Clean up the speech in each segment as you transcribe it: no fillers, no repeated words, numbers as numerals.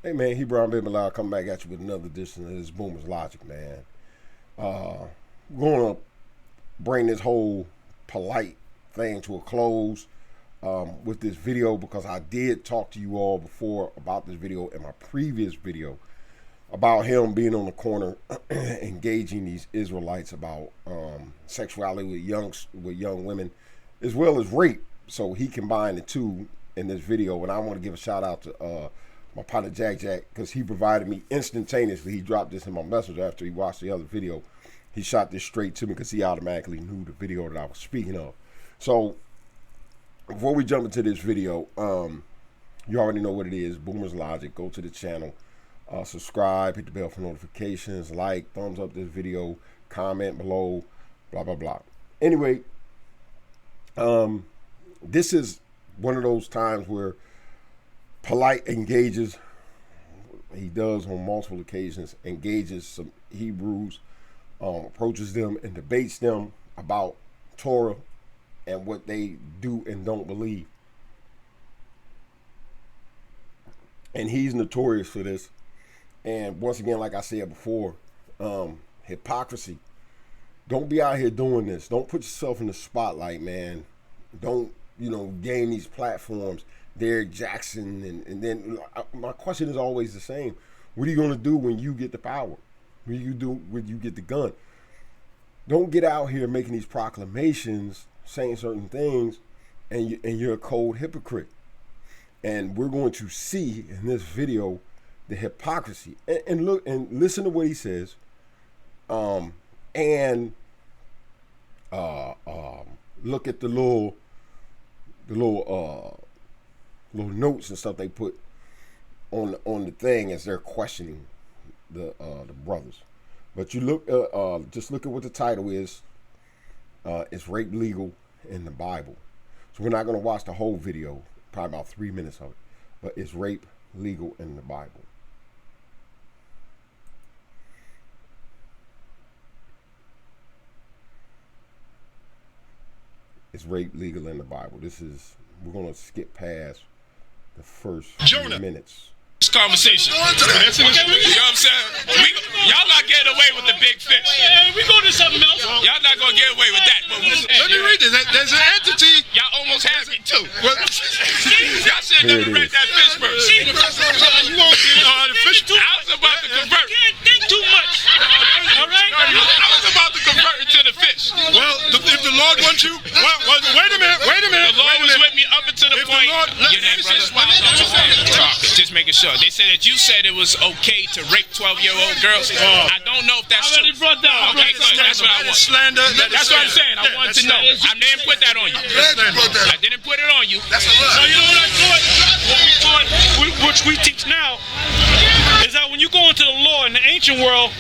Hey man, He Brown Baby Loud coming back at you with another edition of this Boomer's Logic, man. We're gonna bring this whole polite thing to a close with this video, because I did talk to you all before about this video in my previous video about him being on the corner engaging these Israelites about sexuality with young women as well as rape. So he combined the two in this video, and I want to give a shout out to my partner Jack, because he provided me instantaneously. He dropped this in my messenger after he watched the other video. He shot this straight to me because he automatically knew the video that I was speaking of. So before we jump into this video, you already know what it is. Boomer's Logic. Go to the channel, subscribe, hit the bell for notifications, like, thumbs up this video, comment below, blah blah blah. Anyway, this is one of those times where Polite engages, he does on multiple occasions, engages some Hebrews, approaches them and debates them about Torah and what they do and don't believe. And he's notorious for this. And once again, like I said before, hypocrisy. Don't be out here doing this. Don't put yourself in the spotlight, man. Don't, gain these platforms. Derrick Jackson, and then my question is always the same. What are you going to do when you get the power? What do you do when you get the gun? Don't get out here making these proclamations, saying certain things, and you're a cold hypocrite. And we're going to see in this video the hypocrisy. And look and listen to what he says. Look at the little notes and stuff they put on the thing as they're questioning the brothers. But you look, just look at what the title is. It's rape legal in the Bible. So we're not going to watch the whole video, probably about 3 minutes of it. But it's rape legal in the Bible. It's rape legal in the Bible. We're going to skip past the first few minutes. This conversation. You know what I'm saying? Y'all not getting away with the big fish. We go to something else. Y'all not going to get away with that. But let me read this. There's an entity. Y'all almost had me too. Y'all should have never read that fish verse. You won't get the fish. I was about to convert. You can't think too much. All right? I was about to convert into the fish. Well, if the Lord wants you, wait a minute. The Lord was with me up until the point. Get that, brother. Just making sure. They said that you said it was okay to rape 12-year-old girls. I don't know if that's true. I already brought that up. Okay, good. That's what I want. Slander. That's what I'm saying. I want to know. I didn't put that on you. I didn't put it on you. So you know what I thought? Which we teach now is that when you go into the law in the ancient world,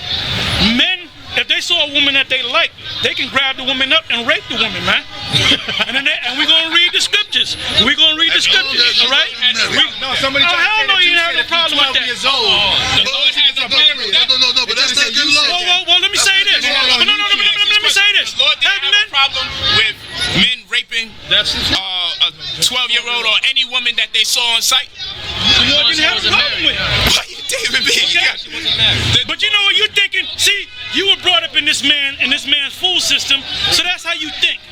men, if they saw a woman that they like, they can grab the woman up and rape the woman, man. and we're going to read the scriptures. We're going to read the scriptures, all right? Hell no, you didn't have no problem with that. The Lord has a problem with that. No, but that's not good law. Well, let me say this. No, let me say this. The Lord didn't have a problem with men raping a 12-year-old or any woman that they saw on sight. The Lord didn't have a problem with it. Why you David B? But you know what you're thinking? See, you were brought up in this man's food system, so that's how you think.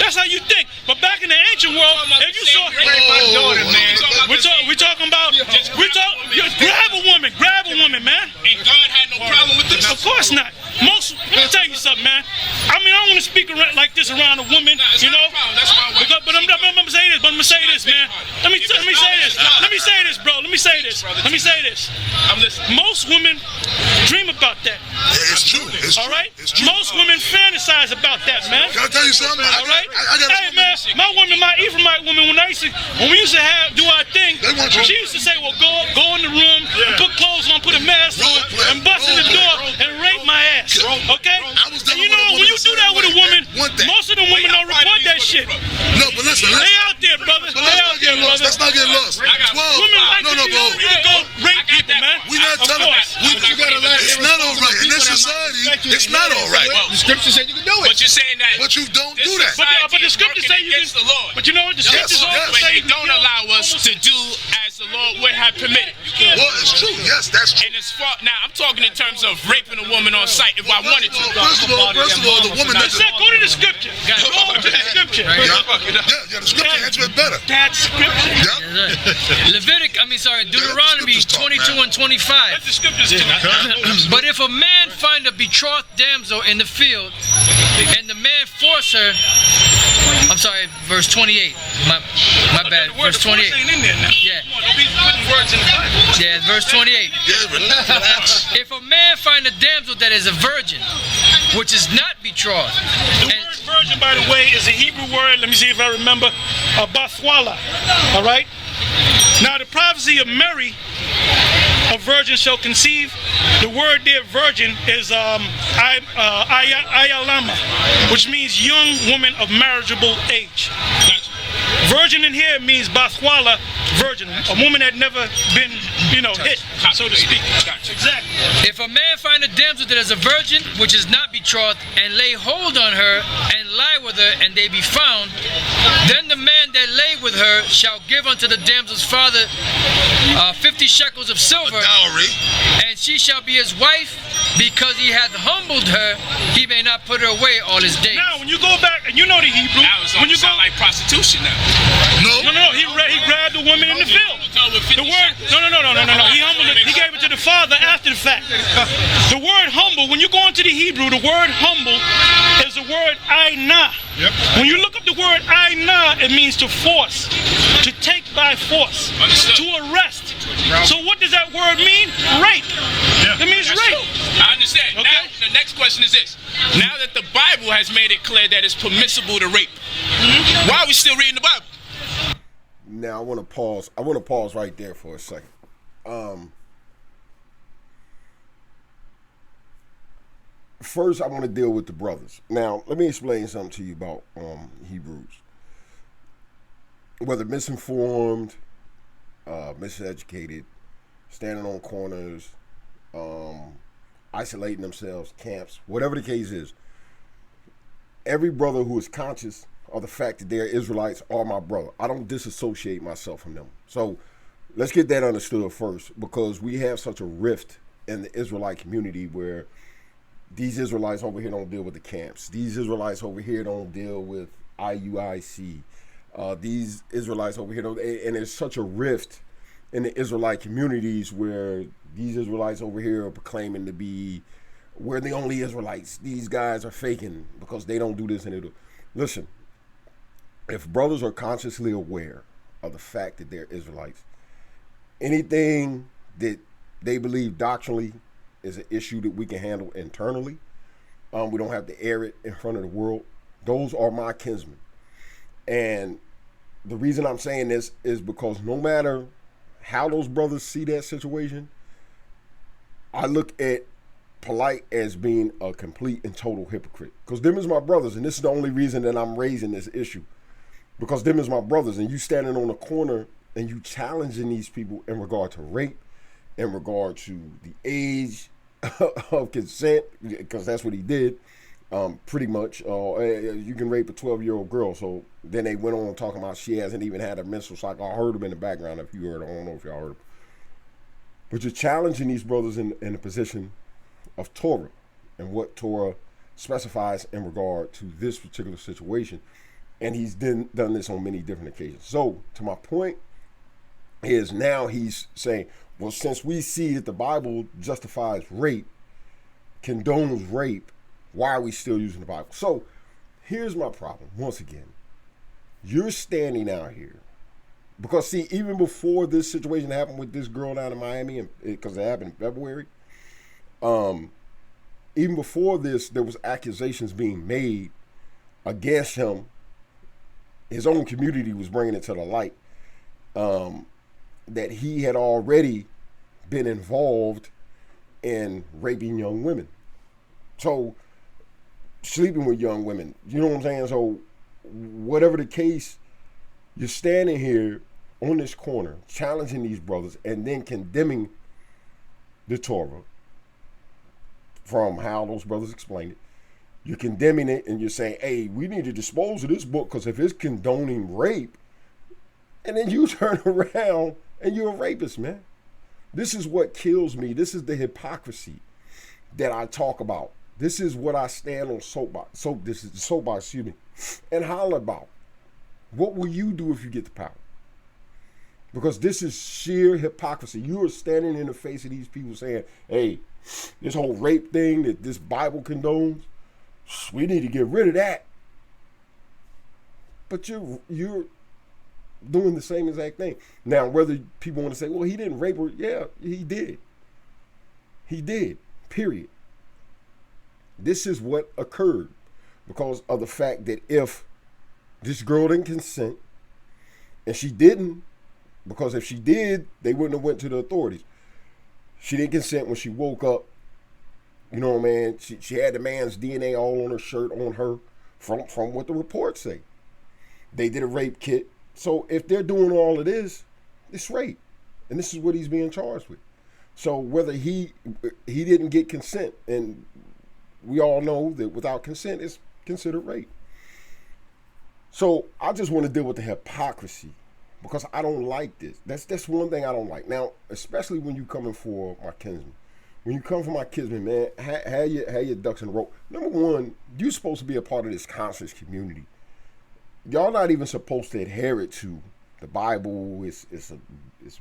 That's how you think. But back in the ancient world, if you saw, we're talking about, grab a woman, man. And God had no problem with this. Of course not. Let me tell you something, man. I mean, I don't want to speak like this around a woman, you know. But I'm gonna say this. Man. Let me say this, bro. Let me say this. I'm listening. Most women dream about that. Yeah, it's true. All right. Most women fantasize about that, man. Can I tell you something? All right. Hey, man, my Ephraimite woman, when we used to do our thing, she used to say, "Well, go in the room, and put clothes on, put a mask on, and bust in the door and rape my ass." Okay. And you know when you do that with a woman, most of the women don't report that shit. No, but listen. They out there, brother. Let's not get lost. 12. Women like No, bro. you to go rape people, man. We're not telling. You gotta let it's not all right. And this is society, it's not all right. The scripture said you can do it. But you're saying that. But you don't do that. But the scripture say you can. The Lord. But you know what the scriptures also When say? they don't allow us to do as the Lord would have permitted. Well, it's true. Yes, that's true. And it's now I'm talking in terms of raping a woman on sight if I wanted to. First of all, the woman Go to the scripture. Go to the scripture. Yeah, the scripture answers it better. That's scripture. Deuteronomy 22 and 25. Let the scriptures But if a man find a betrothed damsel in the field, and the man force her, I'm sorry, verse 28. My bad. Verse 28. Yeah. Yeah, verse 28. If a man find a damsel that is a virgin, which is not betrothed. The word virgin, by the way, is a Hebrew word. Let me see if I remember. Bathwala. All right. Now the prophecy of Mary, a virgin shall conceive. The word there, virgin, is ayalama, which means young woman of marriageable age. Virgin in here means bathwala, virgin, a woman that never been, hit, so to speak. Exactly. If a man find a damsel that is a virgin, which is not betrothed, and lay hold on her, and lie with her, and they be found, then the man that lay with her shall give unto the damsel's father 50 shekels of silver, dowry, and she shall be his wife, because he hath humbled her, he may not put her away all his days. Now, when you go back, and you know the Hebrew, when you sound like prostitution now. No, he grabbed the woman in the field. The word, no. He humbled it. He gave it to the father after the fact. The word humble, when you go into the Hebrew, the word humble is the word aina. Yep. When you look up the word aina, it means to force, to take by force, to arrest. So what does that word mean? Rape. It means rape. I understand. Okay. Now, the next question is this. Now that the Bible has made it clear that it's permissible to rape, why are we still reading the Bible? Now I want to pause. I want to pause right there for a second. First, I want to deal with the brothers. Now, let me explain something to you about Hebrews. Whether misinformed, miseducated, standing on corners, isolating themselves, camps, whatever the case is, every brother who is conscious of the fact that they're Israelites are my brother. I don't disassociate myself from them. So let's get that understood first, because we have such a rift in the Israelite community where these Israelites over here don't deal with the camps. These Israelites over here don't deal with IUIC. These Israelites over here don't, and there's such a rift in the Israelite communities where these Israelites over here are proclaiming to be, we're the only Israelites. These guys are faking because they don't do this and they do. Listen, if brothers are consciously aware of the fact that they're Israelites, anything that they believe doctrinally is an issue that we can handle internally, we don't have to air it in front of the world. Those are my kinsmen. And the reason I'm saying this is because no matter how those brothers see that situation, I look at Polite as being a complete and total hypocrite. Because them is my brothers, and this is the only reason that I'm raising this issue. Because them is my brothers, and you standing on the corner and you challenging these people in regard to rape, in regard to the age of consent, because that's what he did, pretty much. You can rape a 12-year-old girl. So then they went on talking about she hasn't even had a menstrual cycle. I heard them in the background. If you heard, I don't know if y'all heard them. But you're challenging these brothers in a position of Torah and what Torah specifies in regard to this particular situation. And he's done this on many different occasions. So to my point is, now he's saying, well, since we see that the Bible justifies rape, condones rape, why are we still using the Bible? So here's my problem. Once again, you're standing out here because, see, even before this situation happened with this girl down in Miami, because it happened in February, even before this, there was accusations being made against him. His own community was bringing it to the light that he had already been involved in raping young women. So, sleeping with young women, you know what I'm saying? So, whatever the case, you're standing here on this corner, challenging these brothers, and then condemning the Torah, from how those brothers explained it. You're condemning it and you're saying, hey, we need to dispose of this book because if it's condoning rape, and then you turn around and you're a rapist, man. This is what kills me. This is the hypocrisy that I talk about. This is what I stand on soapbox, and holler about. What will you do if you get the power? Because this is sheer hypocrisy. You are standing in the face of these people saying, hey, this whole rape thing that this Bible condones, we need to get rid of that. But you're doing the same exact thing. Now, whether people want to say, well, he didn't rape her. Yeah, he did. He did, period. This is what occurred because of the fact that if this girl didn't consent, and she didn't, because if she did, they wouldn't have went to the authorities. She didn't consent when she woke up. You know what I mean? She had the man's DNA all on her shirt, on her, from what the reports say. They did a rape kit. So if they're doing all of this, it's rape. And this is what he's being charged with. So whether he didn't get consent, and we all know that without consent, it's considered rape. So I just want to deal with the hypocrisy because I don't like this. That's one thing I don't like. Now, especially when you coming for my kinsman. When you come for my kinsman, man, have your ducks in a row. Number one, you're supposed to be a part of this conscious community. Y'all not even supposed to adhere to the Bible. It's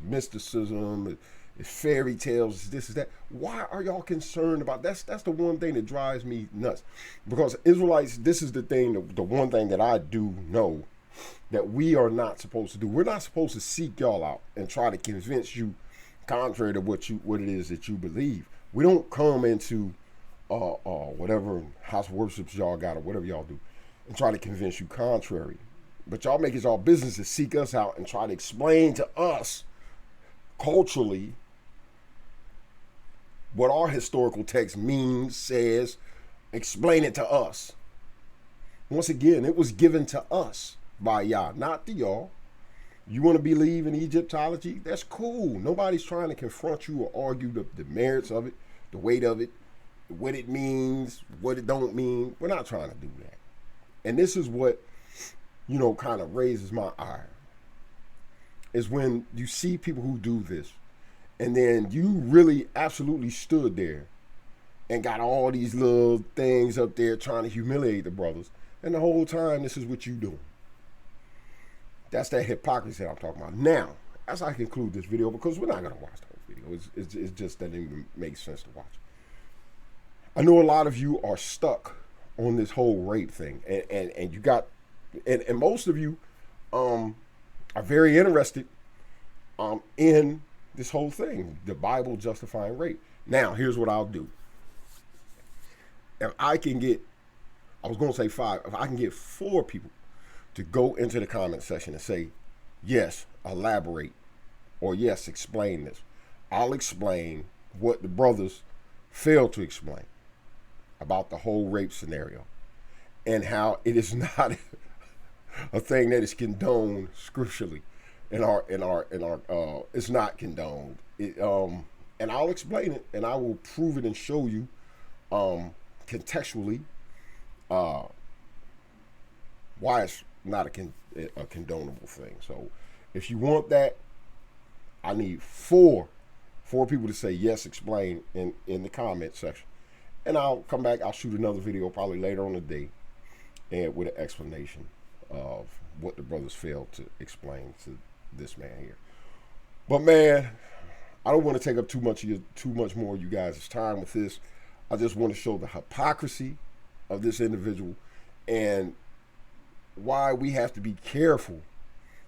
mysticism. It's fairy tales. It's this, is that. Why are y'all concerned about that's the one thing that drives me nuts. Because Israelites, this is the thing, the one thing that I do know that we are not supposed to do. We're not supposed to seek y'all out and try to convince you contrary to what it is that you believe. We don't come into whatever house worships y'all got or whatever y'all do and try to convince you contrary. But y'all make it y'all business to seek us out and try to explain to us culturally what our historical text means, says, explain it to us. Once again, it was given to us by Yah, not to y'all. You want to believe in Egyptology? That's cool. Nobody's trying to confront you or argue the merits of it, the weight of it, what it means, what it don't mean. We're not trying to do that. And this is what, kind of raises my ire, is when you see people who do this, and then you really absolutely stood there and got all these little things up there trying to humiliate the brothers, and the whole time this is what you doing. That's that hypocrisy I'm talking about. Now, as I conclude this video, because we're not going to watch the whole video. It's just doesn't even make sense to watch. I know a lot of you are stuck on this whole rape thing. And you got, and most of you are very interested in this whole thing, the Bible justifying rape. Now, here's what I'll do. If I can get, I was going to say 5, if I can get 4 people to go into the comment section and say, yes, elaborate, or yes, explain this. I'll explain what the brothers failed to explain about the whole rape scenario and how it is not a thing that is condoned scripturally in our it's not condoned. And I'll explain it and I will prove it and show you contextually why it's not a condonable thing. So if you want that, I need 4 people to say yes, explain in the comment section. And I'll come back, I'll shoot another video probably later on the day and with an explanation of what the brothers failed to explain to this man here. But man, I don't want to take up too much more of you guys' time with this. I just want to show the hypocrisy of this individual and why we have to be careful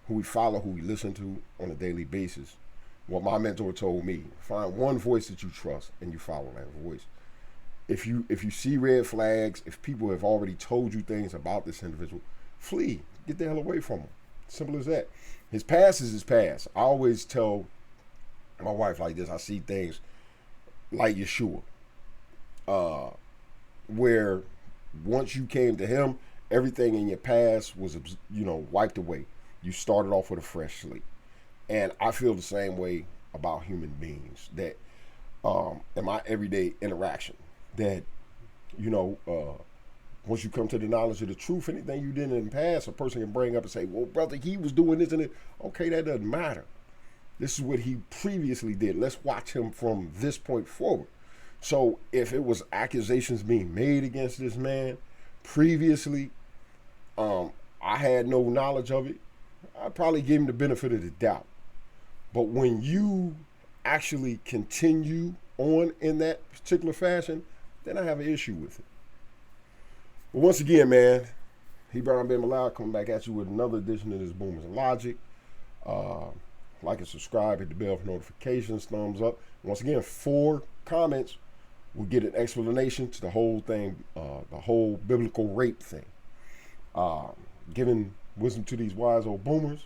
who we follow, who we listen to on a daily basis. What my mentor told me, find one voice that you trust and you follow that voice. If you see red flags, if people have already told you things about this individual, flee, get the hell away from him. Simple as that. His past is his past. I always tell my wife like this, I see things like Yeshua, where once you came to him, everything in your past was, wiped away. You started off with a fresh slate. And I feel the same way about human beings, that in my everyday interaction, that, you know, once you come to the knowledge of the truth, anything you did in the past, a person can bring up and say, well, brother, he was doing this and it. Okay, that doesn't matter. This is what he previously did. Let's watch him from this point forward. So if it was accusations being made against this man previously, I had no knowledge of it, I'd probably give him the benefit of the doubt. But when you actually continue on in that particular fashion, then I have an issue with it. But once again, man, Hebron Ben Malal coming back at you with another edition of this Boomers Logic. Like and subscribe, hit the bell for notifications, thumbs up. Once again, 4 comments will get an explanation to the whole thing, the whole biblical rape thing. Giving wisdom to these wise old boomers.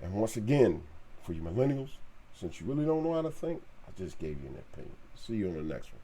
And once again, for you millennials, since you really don't know how to think, I just gave you an opinion. See you on the next one.